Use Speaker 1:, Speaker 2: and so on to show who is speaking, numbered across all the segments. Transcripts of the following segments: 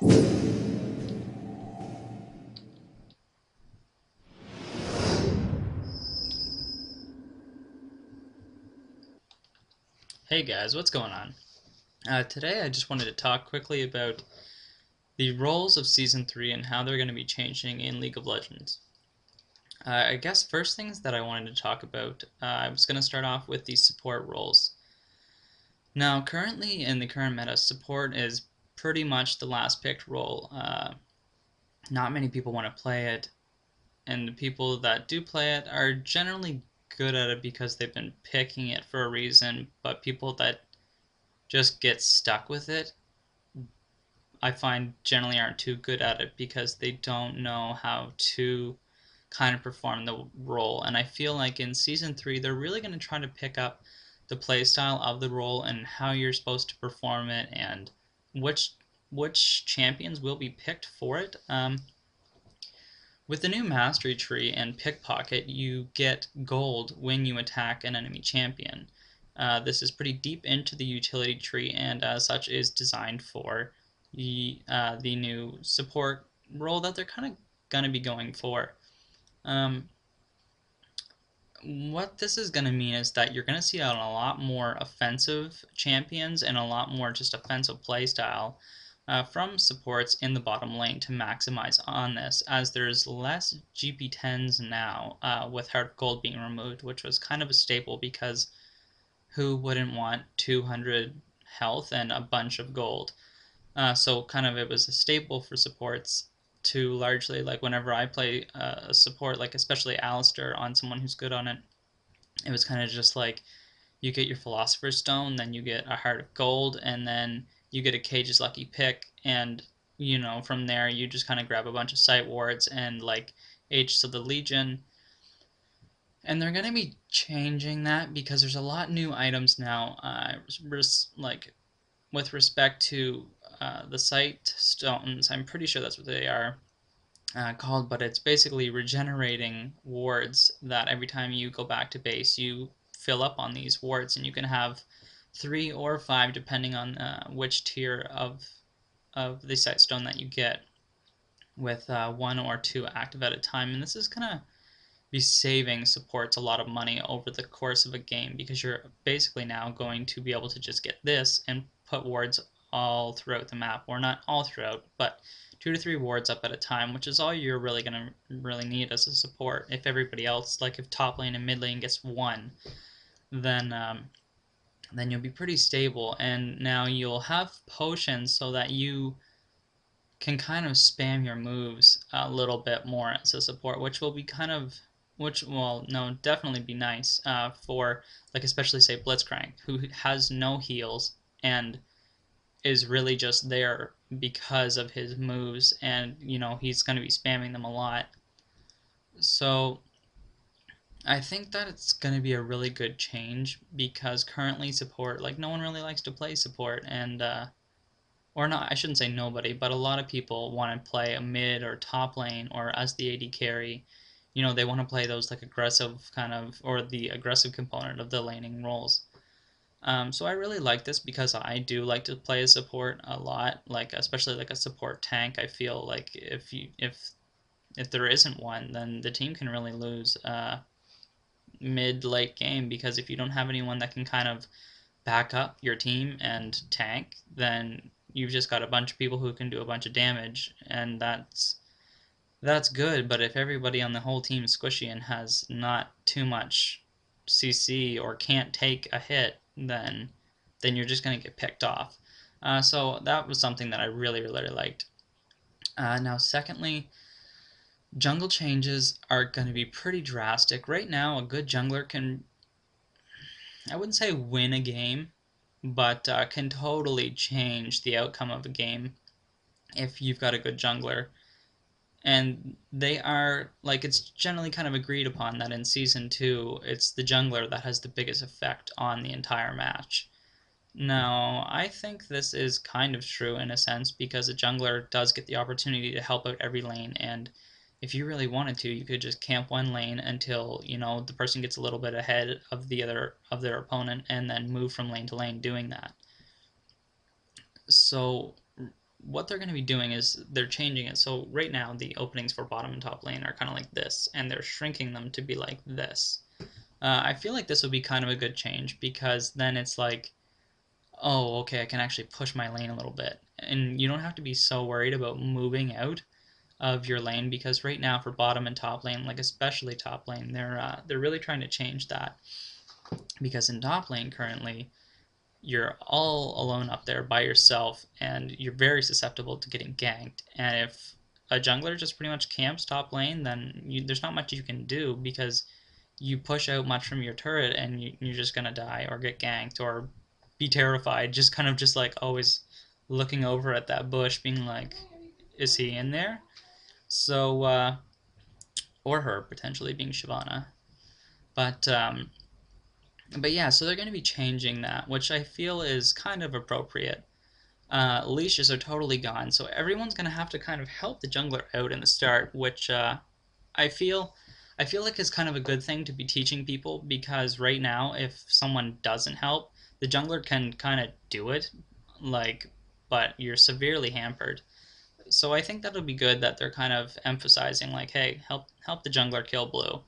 Speaker 1: Hey guys, what's going on? Today I just wanted to talk quickly about the roles of Season 3 and how they're going to be changing in League of Legends. I guess first things that I wanted to talk about, I was going to start off with the support roles. Now, currently in the current meta, support is pretty much the last picked role. Not many people want to play it, and the people that do play it are generally good at it because they've been picking it for a reason, but people that just get stuck with it I find generally aren't too good at it because they don't know how to kind of perform the role. And I feel like in Season 3, they're really going to try to pick up the playstyle of the role and how you're supposed to perform it and which which champions will be picked for it. With the new mastery tree and pickpocket, you get gold when you attack an enemy champion. This is pretty deep into the utility tree and as such is designed for the new support role that they're kind of going to be going for. Um, what this is going to mean is that you're going to see out a lot more offensive champions and a lot more just offensive playstyle from supports in the bottom lane to maximize on this, as there's less GP10s now with Heart of Gold being removed, which was kind of a staple because who wouldn't want 200 health and a bunch of gold? So kind of it was a staple for supports to largely, like whenever I play a support, like especially Alistair on someone who's good on it, it was kind of just like you get your Philosopher's Stone, then you get a Heart of Gold, and then you get a Cage's Lucky Pick, and from there you just kind of grab a bunch of Sight Wards and like Aegis of the Legion. And they're going to be changing that because there's a lot new items now, like with respect to the Sight Stones. I'm pretty sure that's what they are called, but it's basically regenerating wards that every time you go back to base, you fill up on these wards, and you can have 3 or 5 depending on which tier of the Sightstone that you get, with 1 or 2 active at a time. And this is gonna be saving supports a lot of money over the course of a game because you're basically now going to be able to just get this and put wards all throughout the map, or not all throughout, but 2 to 3 wards up at a time, which is all you're really going to really need as a support. If everybody else, like if top lane and mid lane gets 1, then you'll be pretty stable, and now you'll have potions so that you can kind of spam your moves a little bit more as a support, which will be kind of, which will no definitely be nice for like especially say Blitzcrank, who has no heals and is really just there because of his moves, and he's going to be spamming them a lot. So I think that it's going to be a really good change because currently support, like no one really likes to play support, and or not, I shouldn't say nobody, but a lot of people want to play a mid or top lane or as the AD carry. They want to play those like aggressive kind of, or the aggressive component of the laning roles. So I really like this because I do like to play a support a lot, like especially like a support tank. I feel like if there isn't one, then the team can really lose mid late game, because if you don't have anyone that can kind of back up your team and tank, then you've just got a bunch of people who can do a bunch of damage, and that's good. But if everybody on the whole team is squishy and has not too much CC or can't take a hit, then you're just going to get picked off. So that was something that I really, really liked. Now, secondly, jungle changes are going to be pretty drastic. Right now, a good jungler can, I wouldn't say win a game, but can totally change the outcome of a game if you've got a good jungler. And they are, like, it's generally kind of agreed upon that in Season 2, it's the jungler that has the biggest effect on the entire match. Now, I think this is kind of true in a sense because a jungler does get the opportunity to help out every lane, and if you really wanted to, you could just camp one lane until, the person gets a little bit ahead of their opponent, and then move from lane to lane doing that. So what they're going to be doing is they're changing it. So right now the openings for bottom and top lane are kind of like this, and they're shrinking them to be like this. I feel like this would be kind of a good change, because then it's like, oh, okay, I can actually push my lane a little bit, and you don't have to be so worried about moving out of your lane, because right now for bottom and top lane, like especially top lane, they're really trying to change that, because in top lane currently you're all alone up there by yourself, and you're very susceptible to getting ganked. And if a jungler just pretty much camps top lane, then there's not much you can do, because you push out much from your turret, and you're just gonna die or get ganked or be terrified, just kind of just like always looking over at that bush, being like, is he in there? So, or her potentially being Shyvana. But but yeah, so they're going to be changing that, which I feel is kind of appropriate. Leashes are totally gone, so everyone's going to have to kind of help the jungler out in the start, which I feel I feel like is kind of a good thing to be teaching people, because right now if someone doesn't help, the jungler can kind of do it, like, but you're severely hampered. So I think that'll be good that they're kind of emphasizing like, hey, help the jungler kill blue.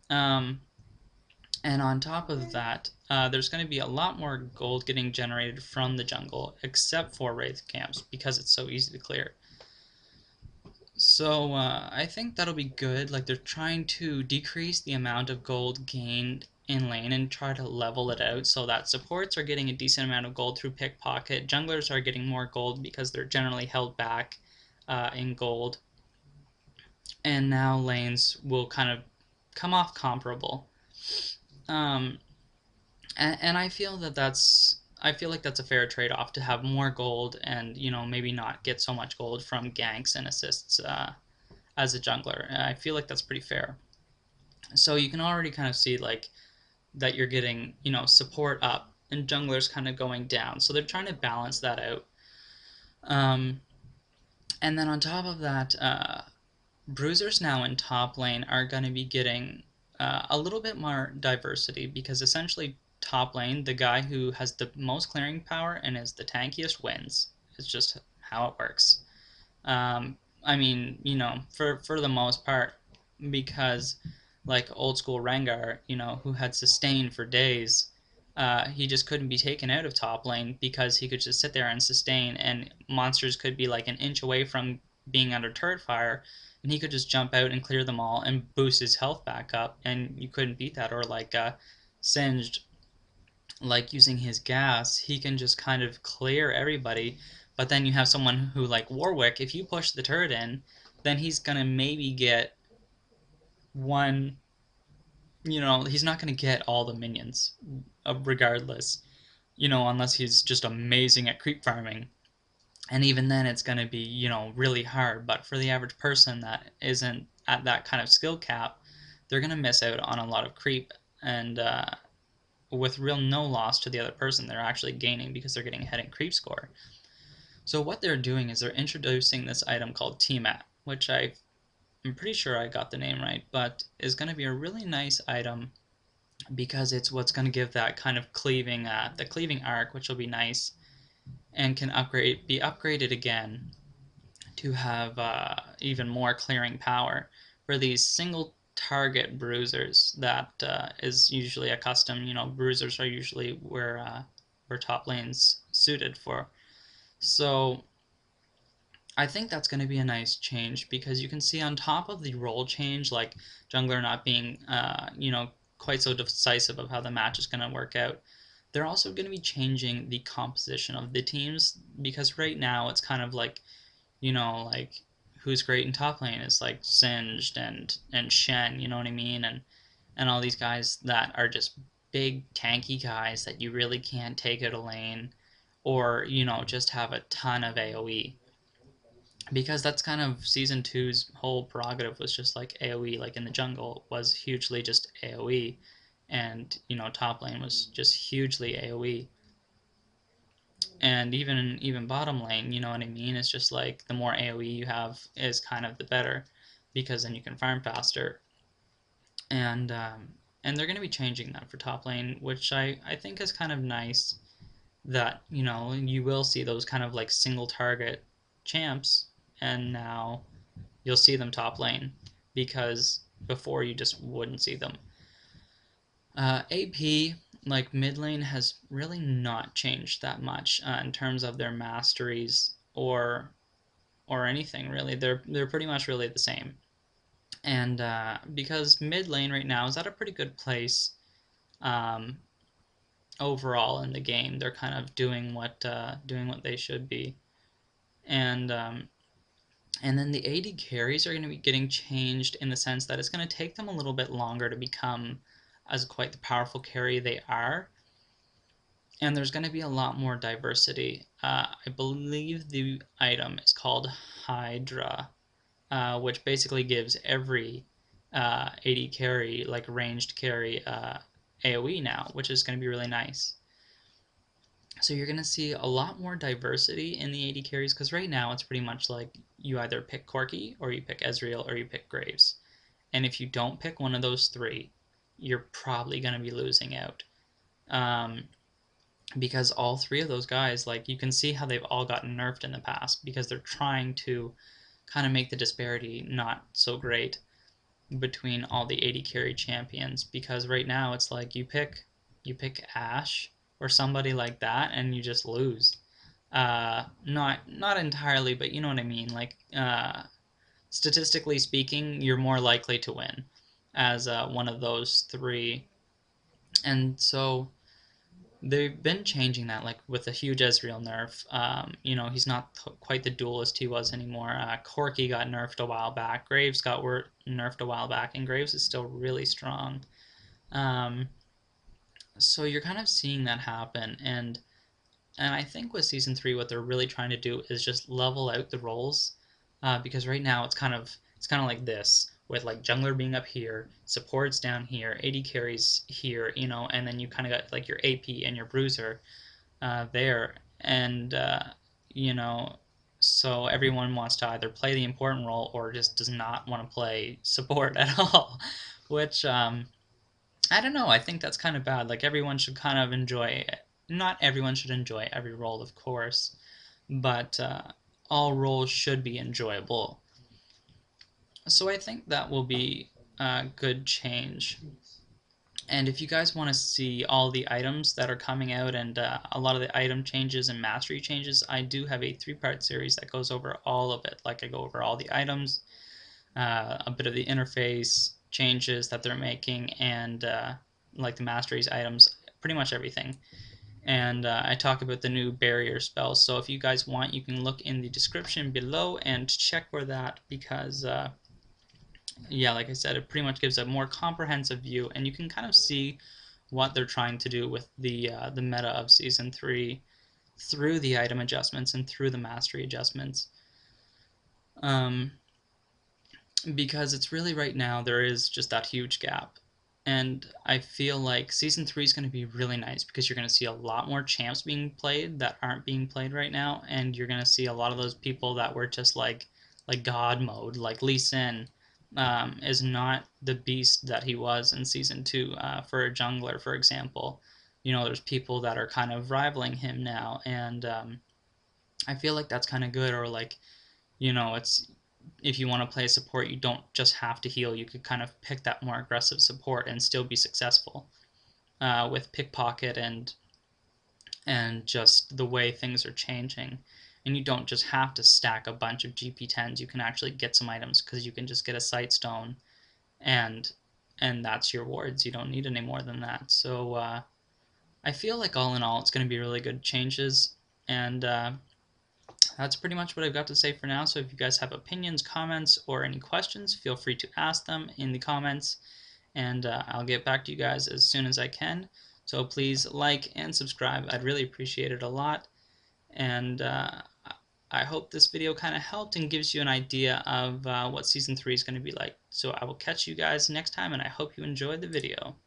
Speaker 1: Um, and on top of that, there's going to be a lot more gold getting generated from the jungle, except for Wraith camps, because it's so easy to clear. So I think that'll be good. Like, they're trying to decrease the amount of gold gained in lane and try to level it out, so that supports are getting a decent amount of gold through pickpocket. Junglers are getting more gold because they're generally held back in gold. And now lanes will kind of come off comparable. Um, and I feel like that's a fair trade-off, to have more gold and, maybe not get so much gold from ganks and assists as a jungler. I feel like that's pretty fair. So you can already kind of see like that you're getting, support up and junglers kind of going down. So they're trying to balance that out. Um, and then on top of that, bruisers now in top lane are going to be getting a little bit more diversity, because essentially top lane, the guy who has the most clearing power and is the tankiest wins. It's just how it works. I mean, for the most part, because like old school Rengar, who had sustain for days, he just couldn't be taken out of top lane, because he could just sit there and sustain, and monsters could be like an inch away from being under turret fire, and he could just jump out and clear them all and boost his health back up, and you couldn't beat that. Or like Singed, like using his gas, he can just kind of clear everybody. But then you have someone who, like Warwick, if you push the turret in, then he's gonna maybe get one. He's not gonna get all the minions, regardless. Unless he's just amazing at creep farming. And even then, it's gonna be really hard. But for the average person that isn't at that kind of skill cap, they're gonna miss out on a lot of creep, and with real no loss to the other person, they're actually gaining because they're getting ahead in creep score. So what they're doing is they're introducing this item called TMAT, which I'm pretty sure I got the name right, but is going to be a really nice item, because it's what's going to give that kind of the cleaving arc, which will be nice, and can be upgraded again to have even more clearing power for these single target bruisers that is usually a custom. Bruisers are usually where top lanes suited for. So I think that's going to be a nice change, because you can see on top of the role change, like jungler not being quite so decisive of how the match is going to work out, they're also going to be changing the composition of the teams, because right now it's kind of like, like who's great in top lane is like Singed and Shen, you know what I mean, and all these guys that are just big tanky guys that you really can't take out a lane, or just have a ton of AoE, because that's kind of season two's whole prerogative, was just like AoE, like in the jungle was hugely just AoE, and top lane was just hugely AoE, and even bottom lane, you know what I mean? It's just like the more AoE you have is kind of the better, because then you can farm faster. And they're going to be changing that for top lane, which I think is kind of nice, that you will see those kind of like single target champs, and now you'll see them top lane, because before you just wouldn't see them. AP, like mid lane, has really not changed that much in terms of their masteries or anything really. They're pretty much really the same. And because mid lane right now is at a pretty good place um, overall in the game, they're kind of doing what they should be. And and then the AD carries are going to be getting changed in the sense that it's going to take them a little bit longer to become as quite the powerful carry they are. And there's going to be a lot more diversity. I believe the item is called Hydra, which basically gives every AD carry, like ranged carry, AoE now, which is going to be really nice. So you're going to see a lot more diversity in the AD carries, because right now it's pretty much like you either pick Corki, or you pick Ezreal, or you pick Graves. And if you don't pick one of those three, you're probably going to be losing out. Because all three of those guys, like, you can see how they've all gotten nerfed in the past, because they're trying to kind of make the disparity not so great between all the AD carry champions, because right now it's like you pick Ashe or somebody like that and you just lose. Not entirely, but you know what I mean. Like, statistically speaking, you're more likely to win as one of those three. And so they've been changing that, like with a huge Ezreal nerf. You know, he's not quite the duelist he was anymore. Corki got nerfed a while back. Graves got nerfed a while back, and Graves is still really strong. So you're kind of seeing that happen, and I think with Season 3 what they're really trying to do is just level out the roles, because right now it's kind of like this, with like jungler being up here, supports down here, AD carries here, you know, and then you kind of got like your AP and your bruiser there, and you know, so everyone wants to either play the important role or just does not want to play support at all, which I don't know. I think that's kind of bad. Like, everyone should kind of enjoy it. Not everyone should enjoy every role, of course, but all roles should be enjoyable. So I think that will be a good change. And if you guys want to see all the items that are coming out, and a lot of the item changes and mastery changes, I do have a 3-part series that goes over all of it. Like, I go over all the items, a bit of the interface changes that they're making, and like the masteries items, pretty much everything. And I talk about the new barrier spells. So if you guys want, you can look in the description below and check for that, because yeah, like I said, it pretty much gives a more comprehensive view, and you can kind of see what they're trying to do with the meta of Season 3 through the item adjustments and through the mastery adjustments. Because it's really, right now, there is just that huge gap. And I feel like Season 3 is going to be really nice, because you're going to see a lot more champs being played that aren't being played right now, and you're going to see a lot of those people that were just like God mode, like Lee Sin is not the beast that he was in Season 2 for a jungler, for example. You know, there's people that are kind of rivaling him now, and I feel like that's kind of good. Or like, you know, it's, if you want to play support, you don't just have to heal. You could kind of pick that more aggressive support and still be successful with pickpocket and just the way things are changing. And you don't just have to stack a bunch of GP10s. You can actually get some items, because you can just get a sight stone, and that's your wards. You don't need any more than that. So I feel like all in all, it's going to be really good changes, and that's pretty much what I've got to say for now. So if you guys have opinions, comments, or any questions, feel free to ask them in the comments, and I'll get back to you guys as soon as I can. So please like and subscribe. I'd really appreciate it a lot. And I hope this video kind of helped and gives you an idea of what Season 3 is going to be like. So I will catch you guys next time, and I hope you enjoyed the video.